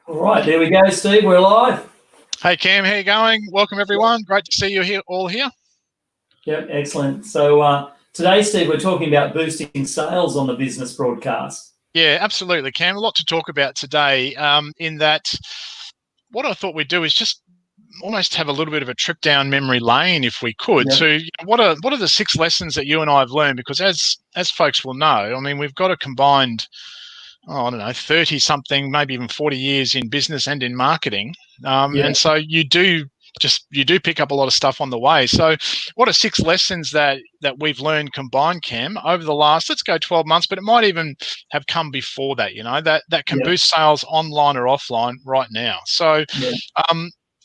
All right, there we go, Steve. We're live. Hey Cam, how you going? Welcome everyone. Great to see you here, all here. Yep, excellent. So today, Steve, we're talking about boosting sales on the business broadcast. Yeah, absolutely, Cam. A lot to talk about today. In that, what I thought we'd do is just almost have a little bit of a trip down memory lane, if we could. Yep. To what are the 6 lessons that you and I have learned? Because as folks will know, I mean, we've got a combined, I don't know, 30 something, maybe even 40 years in business and in marketing. And so you do pick up a lot of stuff on the way. So what are 6 lessons that we've learned combined, Cam, over the last, let's go 12 months, but it might even have come before that, that can boost sales online or offline right now. So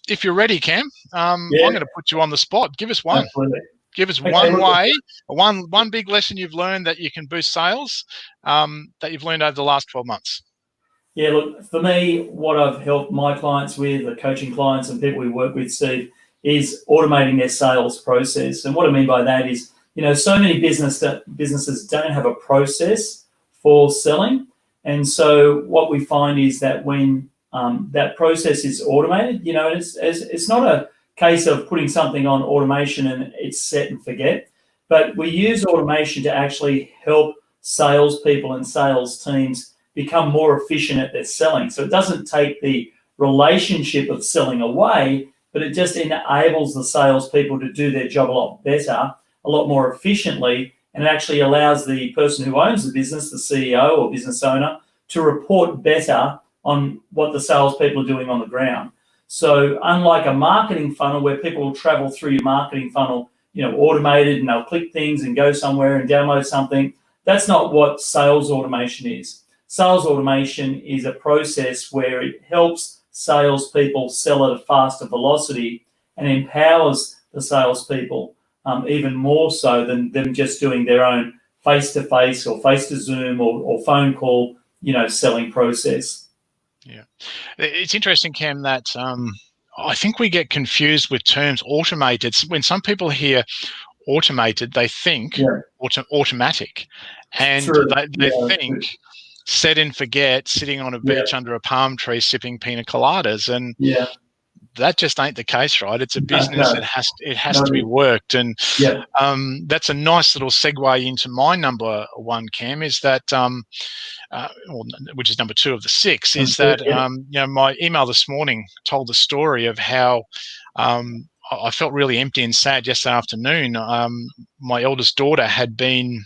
if you're ready, Cam, I'm going to put you on the spot. Give us one. Absolutely. Give us one way, one big lesson you've learned that you can boost sales that you've learned over the last 12 months. Yeah, look, for me, what I've helped my clients with, the coaching clients and people we work with, Steve, is automating their sales process. And what I mean by that is, so many businesses don't have a process for selling. And so what we find is that when that process is automated, it's not a case of putting something on automation and it's set and forget, but we use automation to actually help salespeople and sales teams become more efficient at their selling. So it doesn't take the relationship of selling away, but it just enables the salespeople to do their job a lot better, a lot more efficiently, and it actually allows the person who owns the business, the CEO or business owner, to report better on what the salespeople are doing on the ground. So unlike a marketing funnel where people will travel through your marketing funnel, automated, and they'll click things and go somewhere and download something, that's not what sales automation is. Sales automation is a process where it helps salespeople sell at a faster velocity and empowers the salespeople even more so than them just doing their own face-to-face or face-to-Zoom or phone call, selling process. Yeah, it's interesting, Cam, that I think we get confused with terms automated. When some people hear automated, they think automatic, and they think set and forget, sitting on a beach under a palm tree sipping pina coladas, and that just ain't the case, right? It's a business. It has to be worked, and that's a nice little segue into my number 1, Cam, is that which is number 2 of the 6, is that my email this morning told the story of how I felt really empty and sad yesterday afternoon. My eldest daughter had been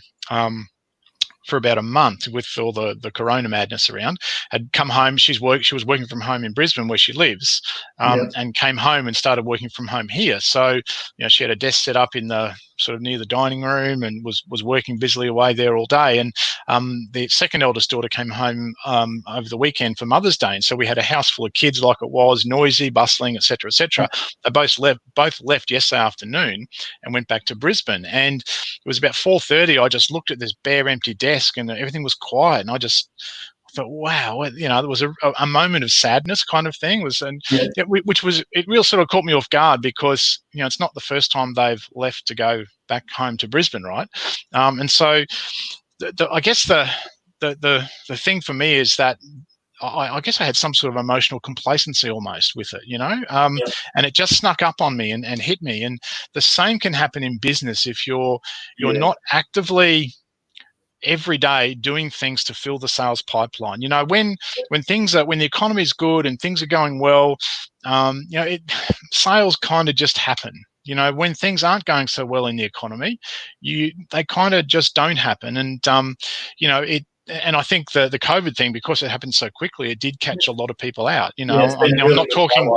for about a month with all the corona madness around, had come home. She was working from home in Brisbane where she lives, and came home and started working from home here. So, she had a desk set up in the sort of near the dining room and was working busily away there all day. And the second eldest daughter came home over the weekend for Mother's Day. And so we had a house full of kids like it was, noisy, bustling, et cetera, et cetera. They both left yesterday afternoon and went back to Brisbane. And it was about 4:30. I just looked at this bare empty desk and everything was quiet. And I thought, wow, there was a moment of sadness kind of thing. It really sort of caught me off guard because, it's not the first time they've left to go back home to Brisbane, right? And so I guess the thing for me is that I guess I had some sort of emotional complacency almost with it, and it just snuck up on me and hit me. And the same can happen in business if you're not actively every day doing things to fill the sales pipeline. When the economy is good and things are going well, sales kind of just happen. When things aren't going so well in the economy, they kind of just don't happen. And and I think the COVID thing, because it happened so quickly, it did catch a lot of people out. I'm not talking.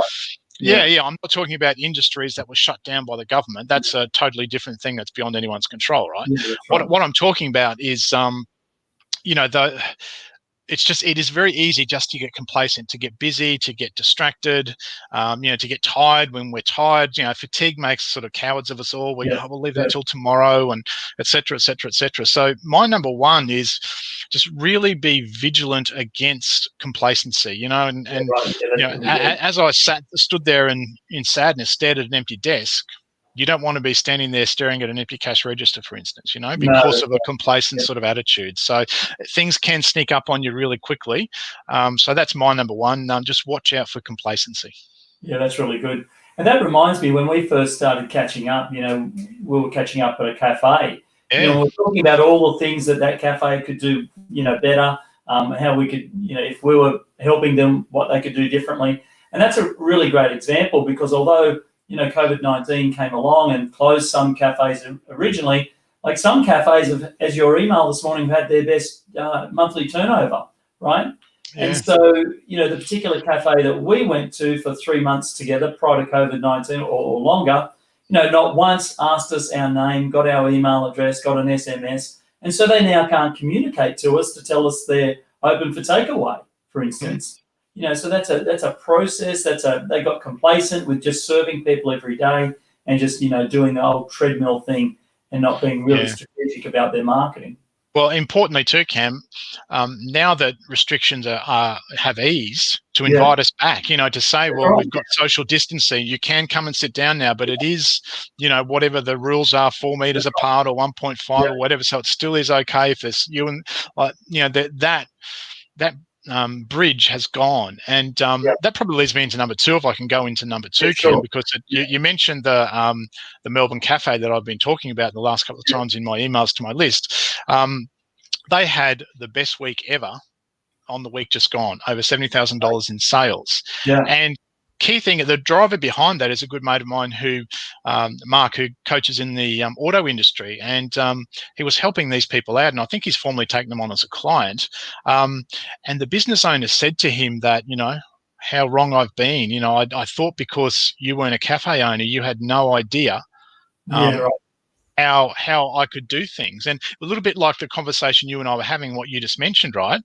I'm not talking about industries that were shut down by the government. That's a totally different thing that's beyond anyone's control, right? What I'm talking about is, it is very easy just to get complacent, to get busy, to get distracted, to get tired when we're tired. Fatigue makes sort of cowards of us all. We'll leave that till tomorrow, and et cetera, et cetera, et cetera. So my number 1 is just really be vigilant against complacency, as I stood there in sadness, stared at an empty desk, you don't want to be standing there staring at an empty cash register, for instance, No. because of a complacent sort of attitude. So things can sneak up on you really quickly. So that's my number one. Just watch out for complacency. Yeah, that's really good. And that reminds me, when we first started catching up, we were catching up at a cafe. Yeah. We're talking about all the things that cafe could do, better, how we could, if we were helping them, what they could do differently. And that's a really great example, because although, COVID-19 came along and closed some cafes originally, like some cafes, have, as your email this morning, have had their best monthly turnover, right? Yeah. And so, the particular cafe that we went to for 3 months together prior to COVID-19 or longer, not once asked us our name, got our email address, got an SMS. And so they now can't communicate to us to tell us they're open for takeaway, for instance. So that's a process. They got complacent with just serving people every day and just, doing the old treadmill thing and not being really strategic about their marketing. Well, importantly too, Cam, now that restrictions have eased, to invite us back, to say, well, we've got social distancing, you can come and sit down now, but it is, whatever the rules are, 4 meters apart or 1.5 or whatever, so it still is okay if there's you and, that bridge has gone. And that probably leads me into number two, if I can go into number two, Cam, because you mentioned the Melbourne Cafe that I've been talking about the last couple of times in my emails to my list. They had the best week ever on the week just gone, over $70,000 in sales. Yeah. And key thing, the driver behind that is a good mate of mine who, Mark, who coaches in the auto industry, and he was helping these people out, and I think he's formally taken them on as a client. And the business owner said to him that, how wrong I've been. I thought because you weren't a cafe owner, you had no idea how I could do things. And a little bit like the conversation you and I were having, what you just mentioned, right?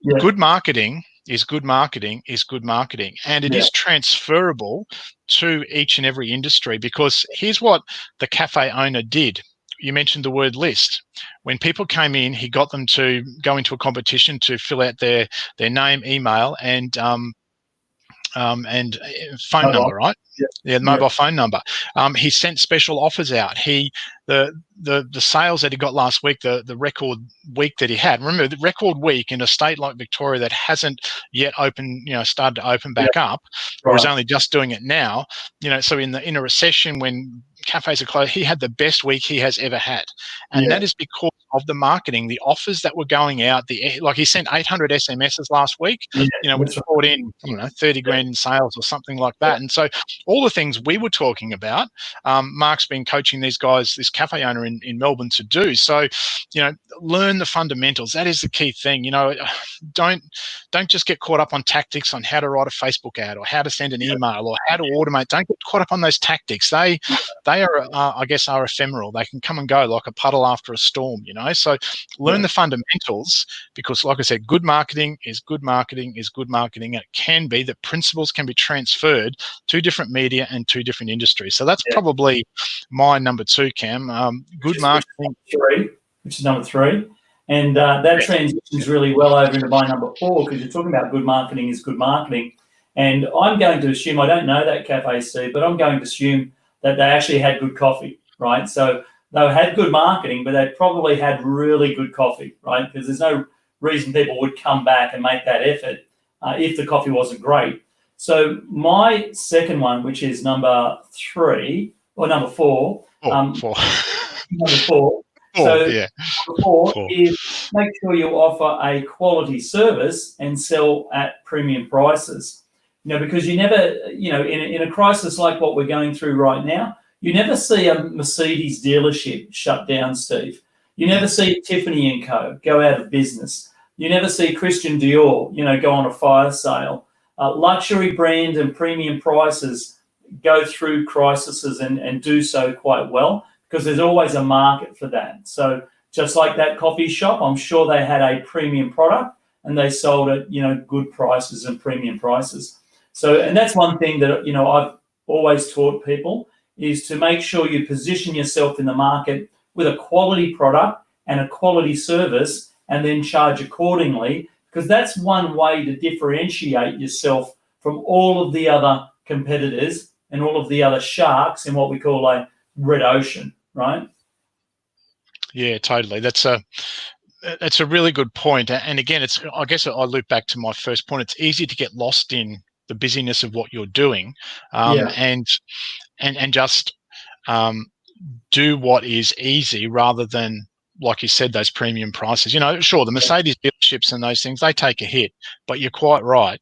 Yeah. Good marketing is good marketing is good marketing. And it is transferable to each and every industry, because here's what the cafe owner did. You mentioned the word list. When people came in, he got them to go into a competition to fill out their name, email, and phone number, right? Mobile phone number. He sent special offers out. The sales that he got last week, the record week that he had. Remember, the record week in a state like Victoria that hasn't yet started to open back up, or is only just doing it now. So in a recession when cafes are closed, he had the best week he has ever had, and that is because of the marketing, the offers that were going out. Like he sent 800 SMSs last week. Which brought in 30 grand in sales or something like that. And so all the things we were talking about, Mark's been coaching these guys, this cafe owner in Melbourne, to do. So, learn the fundamentals. That is the key thing. Don't just get caught up on tactics on how to write a Facebook ad or how to send an email or how to automate. Don't get caught up on those tactics. They are, I guess, are ephemeral. They can come and go like a puddle after a storm, So learn the fundamentals, because, like I said, good marketing is good marketing is good marketing. It can be that principles can be transferred to different media and to different industries. So that's probably my number two, Cam. Good marketing. Which is number three. And that transitions really well over into my number four, because you're talking about good marketing is good marketing. And I'm going to assume, I don't know that cafe, Steve, but I'm going to assume that they actually had good coffee, right? So they had good marketing, but they probably had really good coffee, right? Because there's no reason people would come back and make that effort if the coffee wasn't great. So my second one, which is number three, or number four. Number four. Number four is make sure you offer a quality service and sell at premium prices. Because you never, in a crisis like what we're going through right now, you never see a Mercedes dealership shut down, Steve. You never see Tiffany & Co. go out of business. You never see Christian Dior, go on a fire sale. Luxury brand and premium prices go through crises and do so quite well, because there's always a market for that. So just like that coffee shop, I'm sure they had a premium product and they sold at, good prices and premium prices. So, and that's one thing that, I've always taught people, is to make sure you position yourself in the market with a quality product and a quality service, and then charge accordingly, because that's one way to differentiate yourself from all of the other competitors and all of the other sharks in what we call a red ocean, right? Yeah, totally. That's a really good point. And again, I guess I loop back to my first point. It's easy to get lost in the busyness of what you're doing, Yeah, and just do what is easy rather than, like you said, those premium prices. Sure, the Mercedes dealerships and those things, they take a hit, but you're quite right.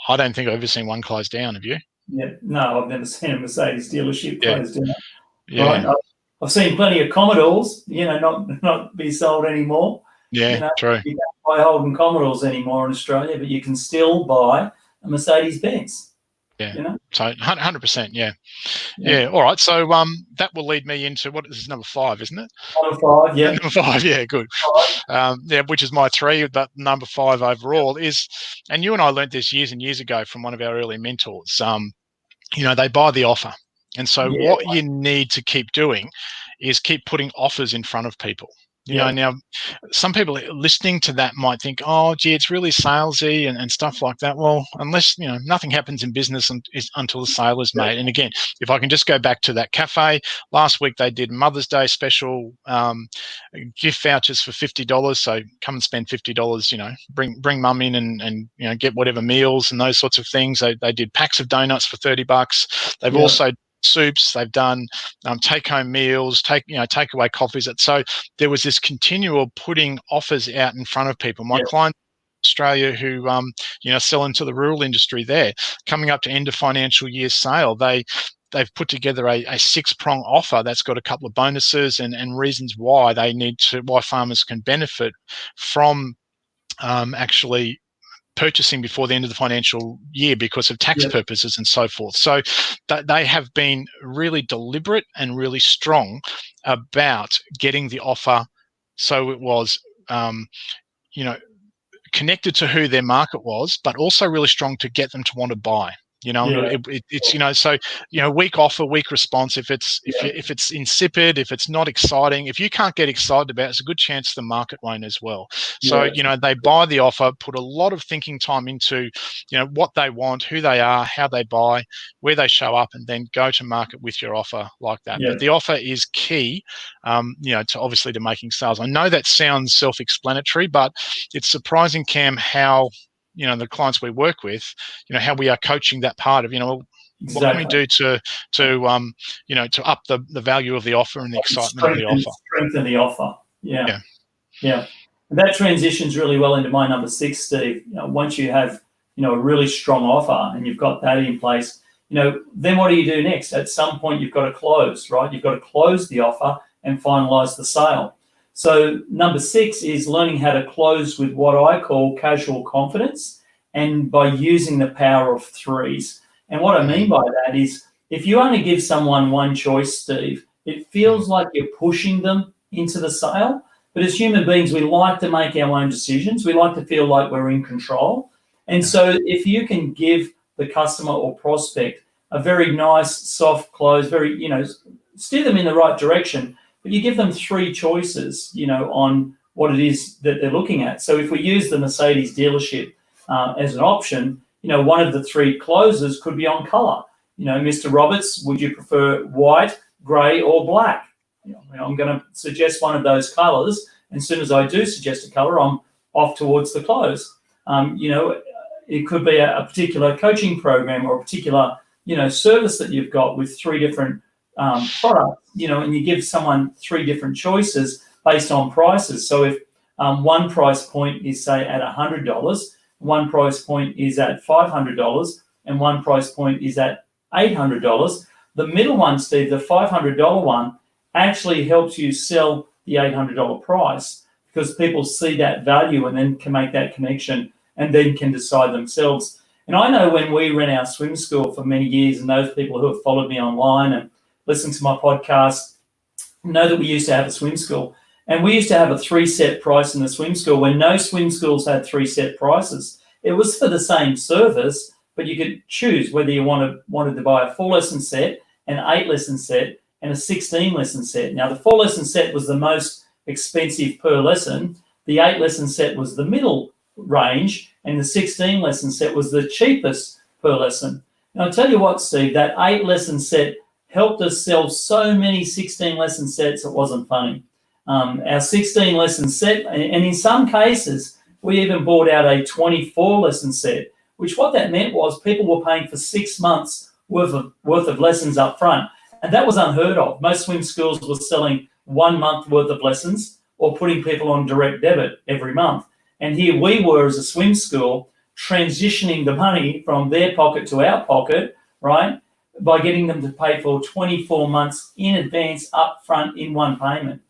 I don't think I've ever seen one close down. Have you? yeah. No, I've never seen a Mercedes dealership Yeah, closed down. Right. yeah, I've seen plenty of Commodores, not be sold anymore. yeah. True. You can't buy Holden Commodores anymore in Australia, but you can still buy a Mercedes Benz. Yeah. So 100%. Yeah. Yeah. Yeah. All right. So that will lead me into what is number 5, isn't it? Number 5, yeah. Number 5. Yeah. Good. Yeah, which is my 3, but number 5 overall is, and you and I learned this years and years ago from one of our early mentors. They buy the offer, and so Yeah. what you need to keep doing is keep putting offers in front of people. Now some people listening to that might think, oh, gee, it's really salesy and stuff like that. Well, unless, nothing happens in business until the sale is made. And again, if I can just go back to that cafe, last week they did Mother's Day special gift vouchers for $50. So come and spend $50, bring mum in and get whatever meals and those sorts of things. They did packs of donuts for $30. They've also soups, they've done take-home meals, takeaway coffees. So there was this continual putting offers out in front of people. My client in Australia who sell into the rural industry there, coming up to end of financial year sale, they've put together a 6-prong offer that's got a couple of bonuses and reasons why farmers can benefit from actually purchasing before the end of the financial year because of tax purposes and so forth. So they have been really deliberate and really strong about getting the offer so it was connected to who their market was, but also really strong to get them to want to buy. It's so weak offer, weak response. If it's insipid, if it's not exciting, if you can't get excited about it, it's a good chance the market won't as well. So they buy the offer, put a lot of thinking time into what they want, who they are, how they buy, where they show up, and then go to market with your offer like that. But the offer is key, to making sales. I know that sounds self-explanatory, but it's surprising, Cam, how the clients we work with, how we are coaching that part of, what can we do to up the value of the offer and the excitement of the offer. Strengthen the offer. Yeah. And that transitions really well into my number 6, Steve. Once you have, a really strong offer and you've got that in place, then what do you do next? At some point you've got to close, right? You've got to close the offer and finalize the sale. So number 6 is learning how to close with what I call casual confidence, and by using the power of 3s. And what I mean by that is if you only give someone one choice, Steve, it feels like you're pushing them into the sale. But as human beings, we like to make our own decisions. We like to feel like we're in control. And so if you can give the customer or prospect a very nice, soft close, very, steer them in the right direction, but you give them 3 choices, on what it is that they're looking at. So if we use the Mercedes dealership as an option, one of the 3 closes could be on color. Mr. Roberts, would you prefer white, gray, or black? I'm going to suggest one of those colors. And as soon as I do suggest a color, I'm off towards the close. It could be a particular coaching program or a particular, service that you've got with 3 different products, and you give someone 3 different choices based on prices. So if one price point is, say, at $100, one price point is at $500, and one price point is at $800, the middle one, Steve, the $500 one, actually helps you sell the $800 price because people see that value and then can make that connection and then can decide themselves. And I know when we ran our swim school for many years, and those people who have followed me online and listened to my podcast know that we used to have a swim school. And we used to have a 3-set price in the swim school when no swim schools had 3-set prices. It was for the same service, but you could choose whether you wanted to buy a 4-lesson set, an 8-lesson set, and a 16-lesson set. Now, the 4-lesson set was the most expensive per lesson. The 8-lesson set was the middle range, and the 16-lesson set was the cheapest per lesson. And I'll tell you what, Steve, that 8-lesson set helped us sell so many 16 lesson sets it wasn't funny. Our 16 lesson set, and in some cases, we even bought out a 24 lesson set, which what that meant was people were paying for 6 months worth of lessons up front. And that was unheard of. Most swim schools were selling 1 month worth of lessons or putting people on direct debit every month. And here we were as a swim school transitioning the money from their pocket to our pocket, right, by getting them to pay for 24 months in advance up front in one payment.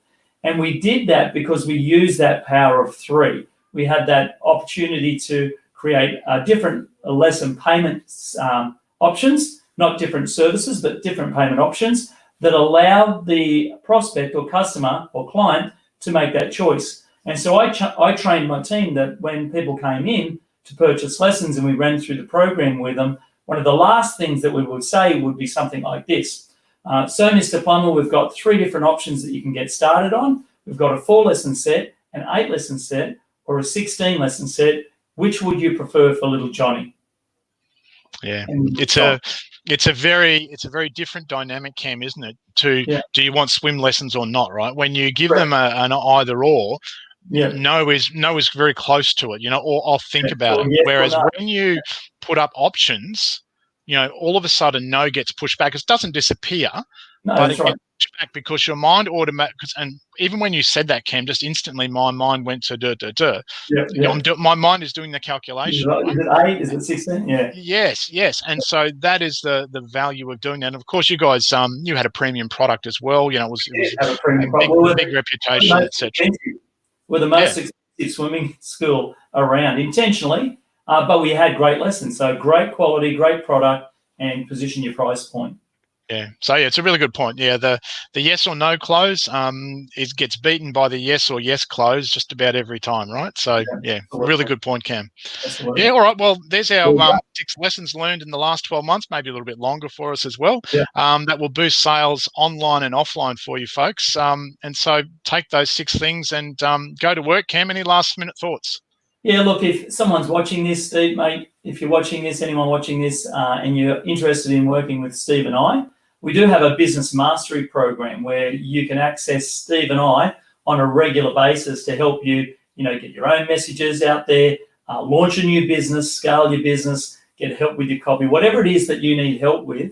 And we did that because we used that power of three. We had that opportunity to create different lesson payment options, not different services, but different payment options that allow the prospect or customer or client to make that choice. And so I trained my team that when people came in to purchase lessons and we ran through the program with them, one of the last things that we would say would be something like this. So, Mr. Plummer, we've got 3 different options that you can get started on. We've got a 4 lesson set, an 8 lesson set, or a 16 lesson set. Which would you prefer for little Johnny? Yeah, it's a very different dynamic, Cam, isn't it? Do you want swim lessons or not? Right? When you give them an either or, no is very close to it. Or I'll think about it. Whereas when you put up options, all of a sudden no gets pushed back. It doesn't disappear, but it gets pushed back because your mind automatically. And even when you said that, Cam, just instantly my mind went to my mind is doing the calculation. Is it 8? Is it 16? Yeah. Yes. And so that is the value of doing that. And of course, you guys, you had a premium product as well. It was a big reputation, etc. We're the most expensive swimming school around, intentionally, but we had great lessons. So great quality, great product, and position your price point. Yeah. So it's a really good point. Yeah, the yes or no close it gets beaten by the yes or yes close just about every time, right? So really good point, Cam. Absolutely. Yeah. All right. Well, there's our 6 lessons learned in the last 12 months, maybe a little bit longer for us as well. Yeah. That will boost sales online and offline for you folks. And so take those 6 things and go to work. Cam, any last minute thoughts? Yeah, look, if someone's watching this, Steve, mate, if you're watching this, anyone watching this, and you're interested in working with Steve and I, we do have a business mastery program where you can access Steve and I on a regular basis to help you, get your own messages out there, launch a new business, scale your business, get help with your copy, whatever it is that you need help with,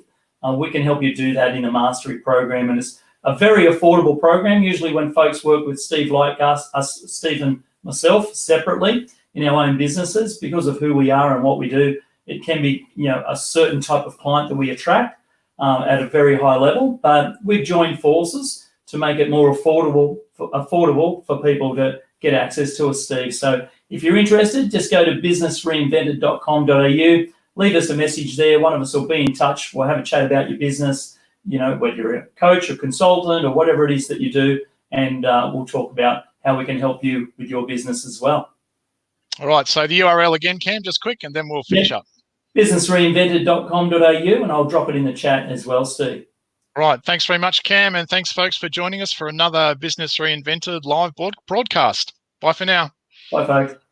we can help you do that in a mastery program. And it's a very affordable program. Usually when folks work with Steve like us, Steve and myself separately in our own businesses, because of who we are and what we do, it can be, a certain type of client that we attract at a very high level. But we've joined forces to make it more affordable for people to get access to us, Steve. So if you're interested, just go to businessreinvented.com.au, leave us a message there. One of us will be in touch. We'll have a chat about your business, whether you're a coach or consultant or whatever it is that you do, and we'll talk about how we can help you with your business as well. All right, so the URL again, Cam, just quick, and then we'll finish up. Businessreinvented.com.au, and I'll drop it in the chat as well, Steve. All right, thanks very much, Cam, and thanks, folks, for joining us for another Business Reinvented live broadcast. Bye for now. Bye, folks.